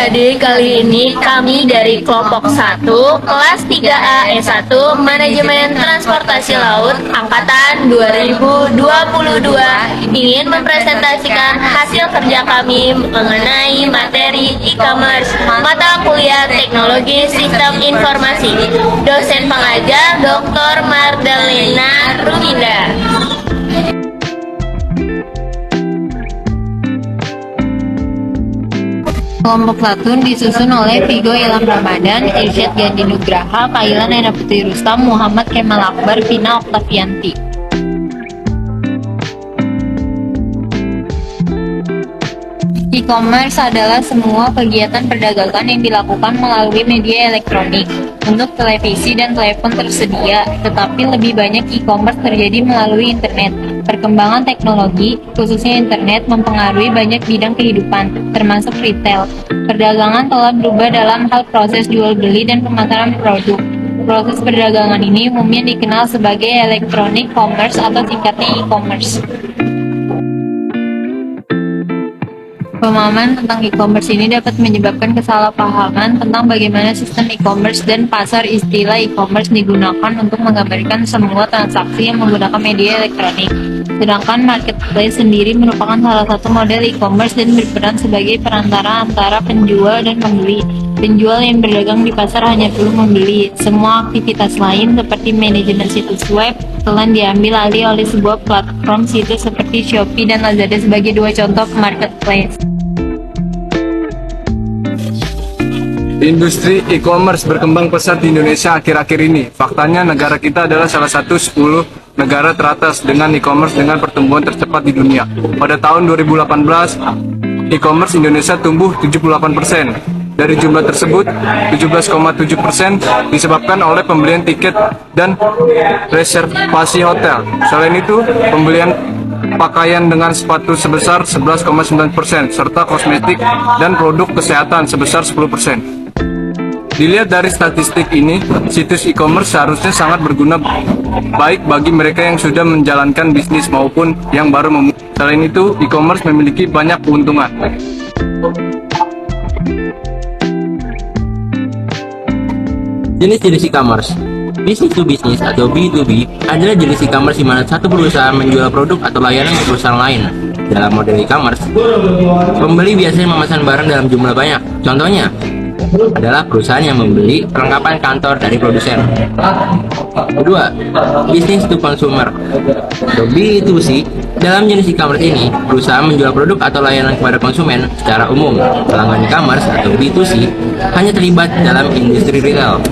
Jadi kali ini kami dari kelompok 1 kelas 3A S1 Manajemen Transportasi Laut angkatan 2022 ingin mempresentasikan hasil kerja kami mengenai materi e-commerce mata kuliah Teknologi Sistem Informasi. Dosen pengajar Dr. Mardalena Ruminda. Kelompok 1 disusun oleh Vigo Ilham Ramadan, Irsyad Gandhi Nugraha, Kaila Naina Putri Rustam, Muhammad Kemal Akbar, Vina Oktavianti. E-commerce adalah semua kegiatan perdagangan yang dilakukan melalui media elektronik. Untuk televisi dan telepon tersedia, tetapi lebih banyak e-commerce terjadi melalui internet. Perkembangan teknologi, khususnya internet, mempengaruhi banyak bidang kehidupan, termasuk retail. Perdagangan telah berubah dalam hal proses jual beli dan pemasaran produk. Proses perdagangan ini umumnya dikenal sebagai electronic commerce atau singkatnya e-commerce. Pemahaman tentang e-commerce ini dapat menyebabkan kesalahpahaman tentang bagaimana sistem e-commerce dan pasar. Istilah e-commerce digunakan untuk menggambarkan semua transaksi yang menggunakan media elektronik. Sedangkan marketplace sendiri merupakan salah satu model e-commerce dan berperan sebagai perantara antara penjual dan pembeli. Penjual yang berdagang di pasar hanya perlu membeli. Semua aktivitas lain seperti manajemen situs web telah diambil alih oleh sebuah platform situs seperti Shopee dan Lazada sebagai dua contoh marketplace. Industri e-commerce berkembang pesat di Indonesia akhir-akhir ini. Faktanya negara kita adalah salah satu 10 negara teratas dengan e-commerce dengan pertumbuhan tercepat di dunia. Pada tahun 2018, e-commerce Indonesia tumbuh 78%. Dari jumlah tersebut, 17,7% disebabkan oleh pembelian tiket dan reservasi hotel. Selain itu, pembelian pakaian dengan sepatu sebesar 11,9%, serta kosmetik dan produk kesehatan sebesar 10%. Dilihat dari statistik ini, situs e-commerce seharusnya sangat berguna baik bagi mereka yang sudah menjalankan bisnis maupun yang baru memulai. Selain itu, e-commerce memiliki banyak keuntungan. Jenis-jenis e-commerce. Business to business atau B2B adalah jenis e-commerce di mana satu perusahaan menjual produk atau layanan ke perusahaan lain. Dalam model e-commerce, pembeli biasanya memesan barang dalam jumlah banyak. Contohnya adalah perusahaan yang membeli perlengkapan kantor dari produsen. Kedua, business to consumer atau B2C. Dalam jenis e-commerce ini, perusahaan menjual produk atau layanan kepada konsumen secara umum. Pelanggan e-commerce atau B2C hanya terlibat dalam industri retail.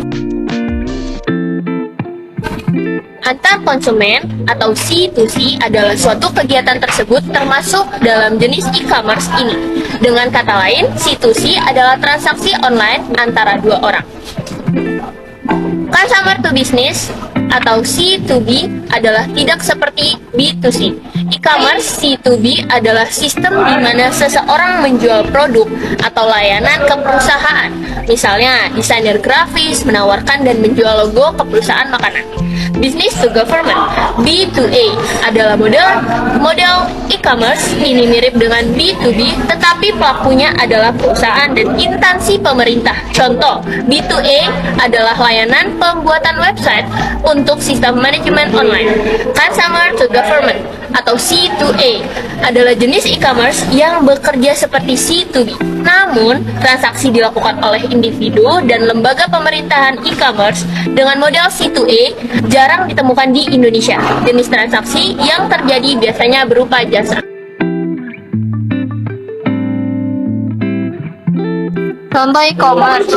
Antar konsumen atau C2C adalah suatu kegiatan tersebut termasuk dalam jenis e-commerce ini. Dengan kata lain, C2C adalah transaksi online antara dua orang. Consumer to business atau C2B adalah tidak seperti B2C. E-commerce C2B adalah sistem di mana seseorang menjual produk atau layanan ke perusahaan. Misalnya, desainer grafis menawarkan dan menjual logo ke perusahaan makanan. Business to government B2A adalah model e-commerce. Ini mirip dengan B2B, tetapi pelakunya adalah perusahaan dan instansi pemerintah. Contoh, B2A adalah layanan pembuatan website untuk sistem manajemen online. Consumer to government atau C2A adalah jenis e-commerce yang bekerja seperti C2B. Namun, transaksi dilakukan oleh individu dan lembaga pemerintahan. E-commerce dengan model C2A jarang ditemukan di Indonesia. Jenis transaksi yang terjadi biasanya berupa jasa. Contoh e-commerce.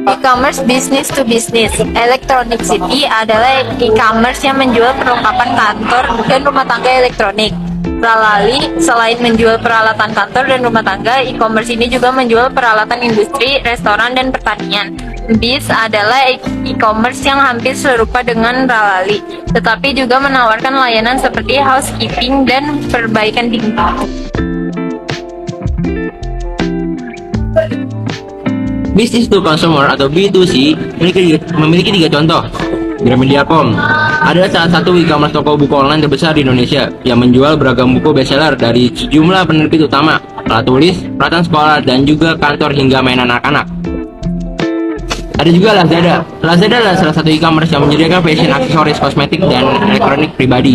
E-commerce business to business. Electronic City adalah e-commerce yang menjual perlengkapan kantor dan rumah tangga elektronik. Pralali, selain menjual peralatan kantor dan rumah tangga, e-commerce ini juga menjual peralatan industri, restoran, dan pertanian. BIS adalah e-commerce yang hampir serupa dengan Pralali, tetapi juga menawarkan layanan seperti housekeeping dan perbaikan tingkah. Business to consumer atau B2C memiliki tiga contoh. Gramedia.com, adalah salah satu e-commerce toko buku online terbesar di Indonesia yang menjual beragam buku bestseller dari sejumlah penerbit utama, alat tulis, peralatan sekolah, dan juga kantor hingga mainan anak-anak. Ada juga Lazada. Lazada adalah salah satu e-commerce yang menyediakan fashion, aksesoris, kosmetik, dan elektronik pribadi.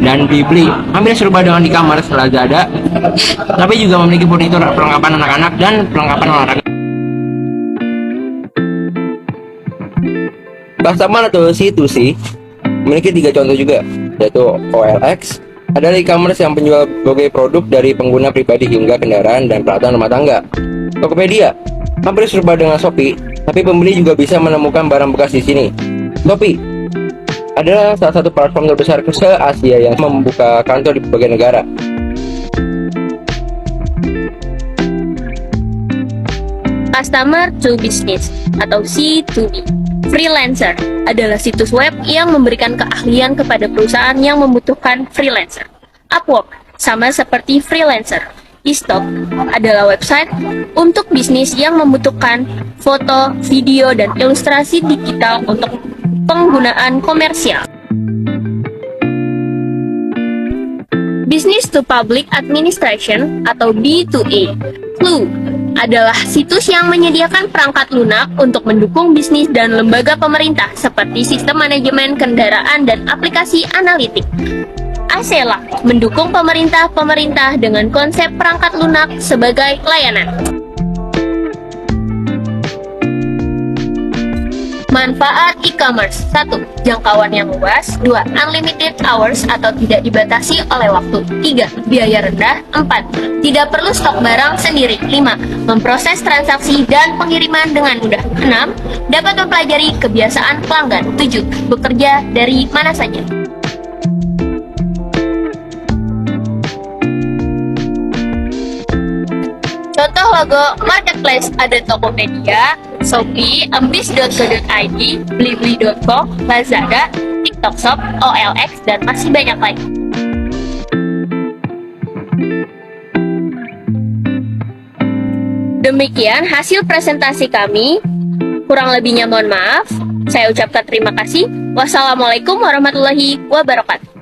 Dan Blibli hampir serupa dengan e-commerce Lazada, tapi juga memiliki furnitur, perlengkapan anak-anak, dan perlengkapan olahraga. Customer atau C2C memiliki 3 contoh juga, yaitu OLX adalah e-commerce yang menjual berbagai produk dari pengguna pribadi hingga kendaraan dan peralatan rumah tangga. Tokopedia hampir serupa dengan Shopee, tapi pembeli juga bisa menemukan barang bekas di sini. Shopee adalah salah satu platform terbesar se-Asia yang membuka kantor di berbagai negara. Customer to business atau C2B. Freelancer adalah situs web yang memberikan keahlian kepada perusahaan yang membutuhkan freelancer. Upwork sama seperti freelancer. eStock adalah website untuk bisnis yang membutuhkan foto, video, dan ilustrasi digital untuk penggunaan komersial. Business to Public Administration atau B2A. Clue adalah situs yang menyediakan perangkat lunak untuk mendukung bisnis dan lembaga pemerintah seperti sistem manajemen kendaraan dan aplikasi analitik. Acela mendukung pemerintah dengan konsep perangkat lunak sebagai layanan. Manfaat e-commerce. 1. Jangkauan yang luas. 2. Unlimited hours atau tidak dibatasi oleh waktu. 3. Biaya rendah. 4. Tidak perlu stok barang sendiri. 5. Memproses transaksi dan pengiriman dengan mudah. 6. Dapat mempelajari kebiasaan pelanggan. 7. Bekerja dari mana saja. Contoh logo marketplace ada Tokopedia, Shopee, Embis.co.id, Blibli.com, Lazada, TikTok Shop, OLX, dan masih banyak lagi. Demikian hasil presentasi kami. Kurang lebihnya mohon maaf. Saya ucapkan terima kasih. Wassalamualaikum warahmatullahi wabarakatuh.